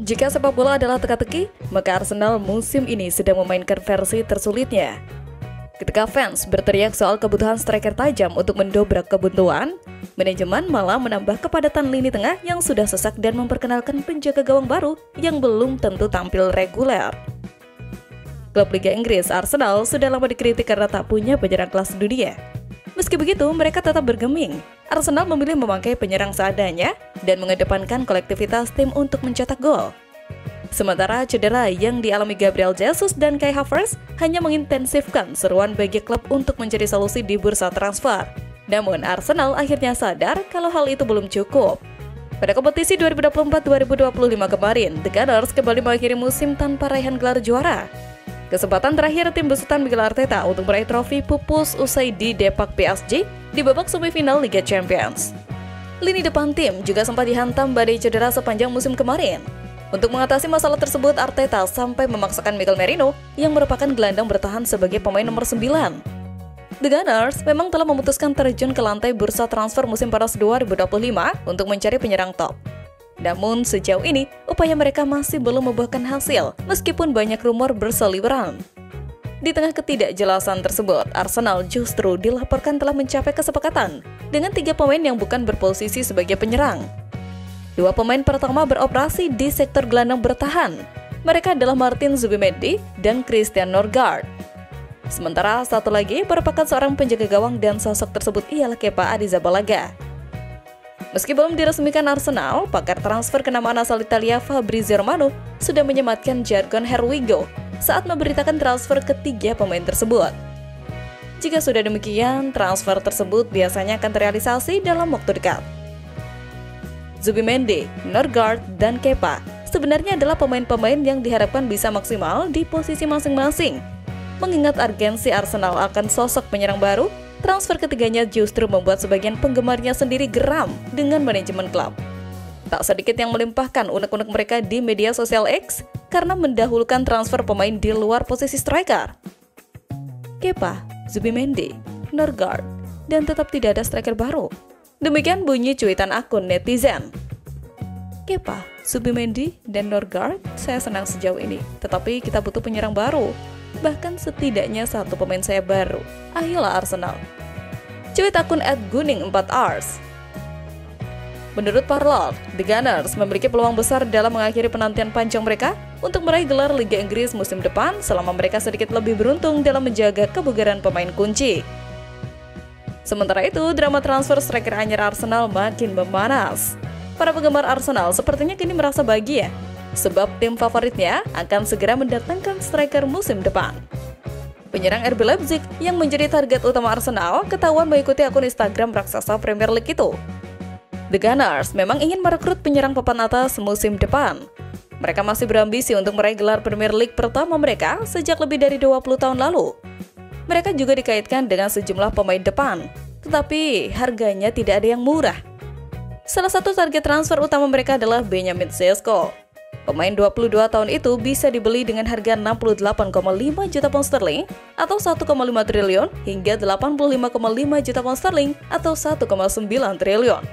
Jika sepak bola adalah teka-teki, maka Arsenal musim ini sedang memainkan versi tersulitnya. Ketika fans berteriak soal kebutuhan striker tajam untuk mendobrak kebuntuan, manajemen malah menambah kepadatan lini tengah yang sudah sesak dan memperkenalkan penjaga gawang baru yang belum tentu tampil reguler. Klub Liga Inggris Arsenal sudah lama dikritik karena tak punya penyerang kelas dunia. Meski begitu, mereka tetap bergeming. Arsenal memilih memakai penyerang seadanya dan mengedepankan kolektivitas tim untuk mencetak gol. Sementara cedera yang dialami Gabriel Jesus dan Kai Havertz hanya mengintensifkan seruan bagi klub untuk mencari solusi di bursa transfer. Namun Arsenal akhirnya sadar kalau hal itu belum cukup. Pada kompetisi 2024-2025 kemarin, The Gunners kembali mengakhiri musim tanpa raihan gelar juara. Kesempatan terakhir tim besutan Mikel Arteta untuk meraih trofi pupus usai didepak PSG di babak semifinal Liga Champions. Lini depan tim juga sempat dihantam badai cedera sepanjang musim kemarin. Untuk mengatasi masalah tersebut, Arteta sampai memaksakan Miguel Merino yang merupakan gelandang bertahan sebagai pemain nomor 9. The Gunners memang telah memutuskan terjun ke lantai bursa transfer musim panas 2025 untuk mencari penyerang top. Namun sejauh ini, upaya mereka masih belum membuahkan hasil, meskipun banyak rumor berseliweran. Di tengah ketidakjelasan tersebut, Arsenal justru dilaporkan telah mencapai kesepakatan dengan 3 pemain yang bukan berposisi sebagai penyerang. 2 pemain pertama beroperasi di sektor gelandang bertahan. Mereka adalah Martin Zubimendi dan Christian Norgard. Sementara satu lagi merupakan seorang penjaga gawang dan sosok tersebut ialah Kepa Arrizabalaga. Meski belum diresmikan Arsenal, pakar transfer kenamaan asal Italia Fabrizio Romano sudah menyematkan jargon Herwigo saat memberitakan transfer ketiga pemain tersebut. Jika sudah demikian, transfer tersebut biasanya akan terrealisasi dalam waktu dekat. Zubimendi, Norgard, dan Kepa sebenarnya adalah pemain-pemain yang diharapkan bisa maksimal di posisi masing-masing. Mengingat urgensi Arsenal akan sosok penyerang baru, transfer ketiganya justru membuat sebagian penggemarnya sendiri geram dengan manajemen klub. Tak sedikit yang melimpahkan unek-unek mereka di media sosial X karena mendahulukan transfer pemain di luar posisi striker. Kepa, Zubimendi, Norgard, dan tetap tidak ada striker baru. Demikian bunyi cuitan akun netizen. Kepa, Zubimendi, dan Norgard, saya senang sejauh ini. Tetapi kita butuh penyerang baru. Bahkan setidaknya 1 pemain saya baru. Ayolah Arsenal. Cuit akun @guning4rs. Menurut Parlor, The Gunners memiliki peluang besar dalam mengakhiri penantian panjang mereka untuk meraih gelar Liga Inggris musim depan selama mereka sedikit lebih beruntung dalam menjaga kebugaran pemain kunci. Sementara itu, drama transfer striker anyar Arsenal makin memanas. Para penggemar Arsenal sepertinya kini merasa bahagia, sebab tim favoritnya akan segera mendatangkan striker musim depan. Penyerang RB Leipzig yang menjadi target utama Arsenal ketahuan mengikuti akun Instagram raksasa Premier League itu. The Gunners memang ingin merekrut penyerang papan atas musim depan. Mereka masih berambisi untuk meraih gelar Premier League pertama mereka sejak lebih dari 20 tahun lalu. Mereka juga dikaitkan dengan sejumlah pemain depan, tetapi harganya tidak ada yang murah. Salah satu target transfer utama mereka adalah Benjamin Sesko. Pemain 22 tahun itu bisa dibeli dengan harga 68,5 juta pound sterling atau 1,5 triliun hingga 85,5 juta pound sterling atau 1,9 triliun.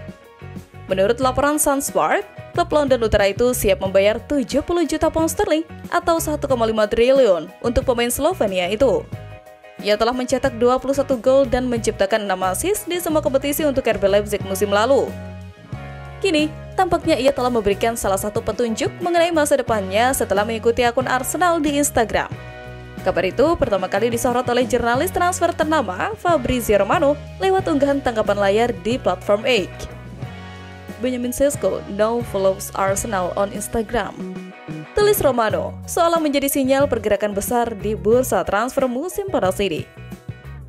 Menurut laporan Sunsport, klub London Utara itu siap membayar 70 juta pound sterling atau 1,5 triliun untuk pemain Slovenia itu. Ia telah mencetak 21 gol dan menciptakan 6 assist di semua kompetisi untuk RB Leipzig musim lalu. Kini, tampaknya ia telah memberikan salah satu petunjuk mengenai masa depannya setelah mengikuti akun Arsenal di Instagram. Kabar itu pertama kali disorot oleh jurnalis transfer ternama Fabrizio Romano lewat unggahan tanggapan layar di platform X. Benjamin Sesko now follows Arsenal on Instagram. Tulis Romano, seolah menjadi sinyal pergerakan besar di bursa transfer musim panas ini.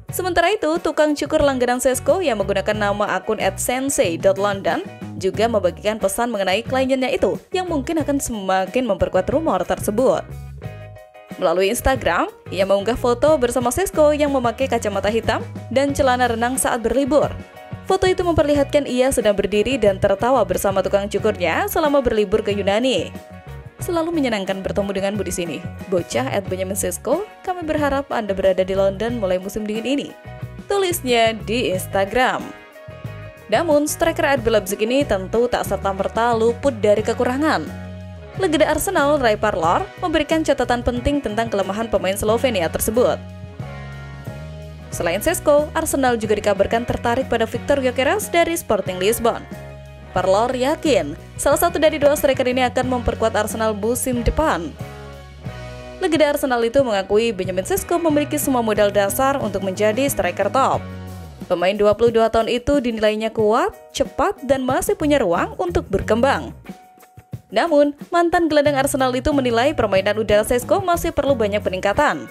Sementara itu, tukang cukur langganan Sesko yang menggunakan nama akun @sensei.london juga membagikan pesan mengenai kliennya itu yang mungkin akan semakin memperkuat rumor tersebut. Melalui Instagram, ia mengunggah foto bersama Sesko yang memakai kacamata hitam dan celana renang saat berlibur. Foto itu memperlihatkan ia sedang berdiri dan tertawa bersama tukang cukurnya selama berlibur ke Yunani. Selalu menyenangkan bertemu denganmu di sini. Bocah @Benjamin Sesko, kami berharap Anda berada di London mulai musim dingin ini. Tulisnya di Instagram. Namun, striker RB Leipzig ini tentu tak serta-merta luput dari kekurangan. Legenda Arsenal Ray Parlour memberikan catatan penting tentang kelemahan pemain Slovenia tersebut. Selain Šeško, Arsenal juga dikabarkan tertarik pada Victor Gyökeres dari Sporting Lisbon. Parlour yakin salah satu dari dua striker ini akan memperkuat Arsenal musim depan. Legenda Arsenal itu mengakui Benjamin Šeško memiliki semua modal dasar untuk menjadi striker top. Pemain 22 tahun itu dinilainya kuat, cepat, dan masih punya ruang untuk berkembang. Namun, mantan gelandang Arsenal itu menilai permainan udara Šeško masih perlu banyak peningkatan.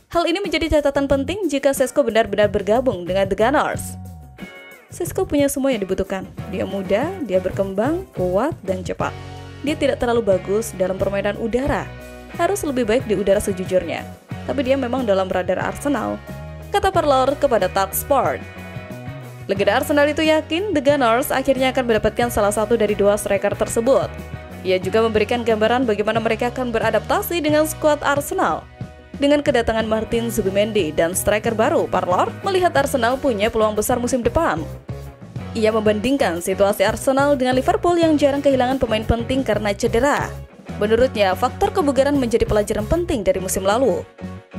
Hal ini menjadi catatan penting jika Šeško benar-benar bergabung dengan The Gunners. Šeško punya semua yang dibutuhkan. Dia muda, dia berkembang, kuat, dan cepat. Dia tidak terlalu bagus dalam permainan udara. Harus lebih baik di udara sejujurnya. Tapi dia memang dalam radar Arsenal, kata Parlour kepada Talksport. Legenda Arsenal itu yakin The Gunners akhirnya akan mendapatkan salah satu dari dua striker tersebut. Ia juga memberikan gambaran bagaimana mereka akan beradaptasi dengan skuad Arsenal. Dengan kedatangan Martin Zubimendi dan striker baru, Parlour melihat Arsenal punya peluang besar musim depan. Ia membandingkan situasi Arsenal dengan Liverpool yang jarang kehilangan pemain penting karena cedera. Menurutnya, faktor kebugaran menjadi pelajaran penting dari musim lalu.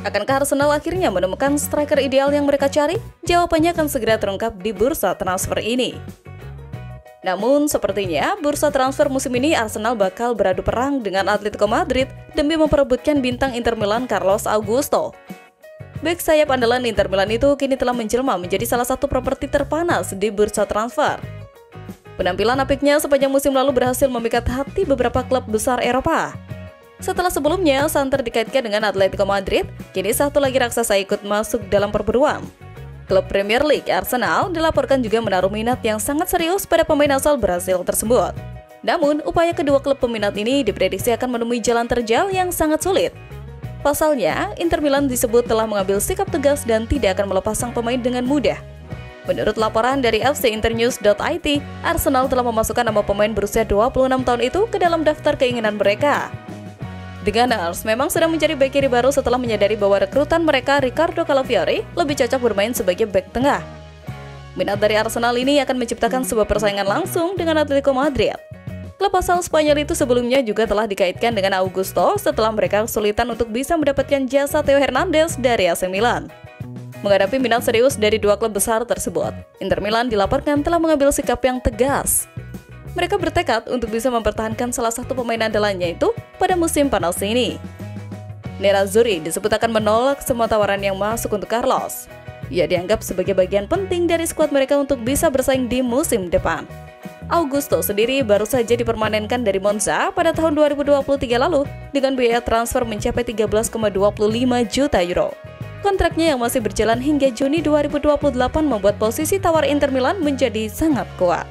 Akankah Arsenal akhirnya menemukan striker ideal yang mereka cari? Jawabannya akan segera terungkap di bursa transfer ini. Namun, sepertinya bursa transfer musim ini Arsenal bakal beradu perang dengan Atletico Madrid demi memperebutkan bintang Inter Milan Carlos Augusto. Bek sayap andalan Inter Milan itu kini telah menjelma menjadi salah satu properti terpanas di bursa transfer. Penampilan apiknya sepanjang musim lalu berhasil memikat hati beberapa klub besar Eropa. Setelah sebelumnya santer dikaitkan dengan Atletico Madrid, kini satu lagi raksasa ikut masuk dalam perburuan. Klub Premier League Arsenal dilaporkan juga menaruh minat yang sangat serius pada pemain asal Brasil tersebut. Namun, upaya kedua klub peminat ini diprediksi akan menemui jalan terjal yang sangat sulit. Pasalnya, Inter Milan disebut telah mengambil sikap tegas dan tidak akan melepas sang pemain dengan mudah. Menurut laporan dari fcinternews.it, Arsenal telah memasukkan nama pemain berusia 26 tahun itu ke dalam daftar keinginan mereka. The Gunners memang sedang mencari bek kiri baru setelah menyadari bahwa rekrutan mereka, Ricardo Calafiori, lebih cocok bermain sebagai bek tengah. Minat dari Arsenal ini akan menciptakan sebuah persaingan langsung dengan Atletico Madrid. Klub asal Spanyol itu sebelumnya juga telah dikaitkan dengan Augusto setelah mereka kesulitan untuk bisa mendapatkan jasa Theo Hernandez dari AC Milan. Menghadapi minat serius dari dua klub besar tersebut, Inter Milan dilaporkan telah mengambil sikap yang tegas. Mereka bertekad untuk bisa mempertahankan salah satu pemain andalannya itu pada musim panas ini. Nerazzurri disebut akan menolak semua tawaran yang masuk untuk Carlos. Ia dianggap sebagai bagian penting dari skuad mereka untuk bisa bersaing di musim depan. Augusto sendiri baru saja dipermanenkan dari Monza pada tahun 2023 lalu dengan biaya transfer mencapai 13,25 juta euro. Kontraknya yang masih berjalan hingga Juni 2028 membuat posisi tawar Inter Milan menjadi sangat kuat.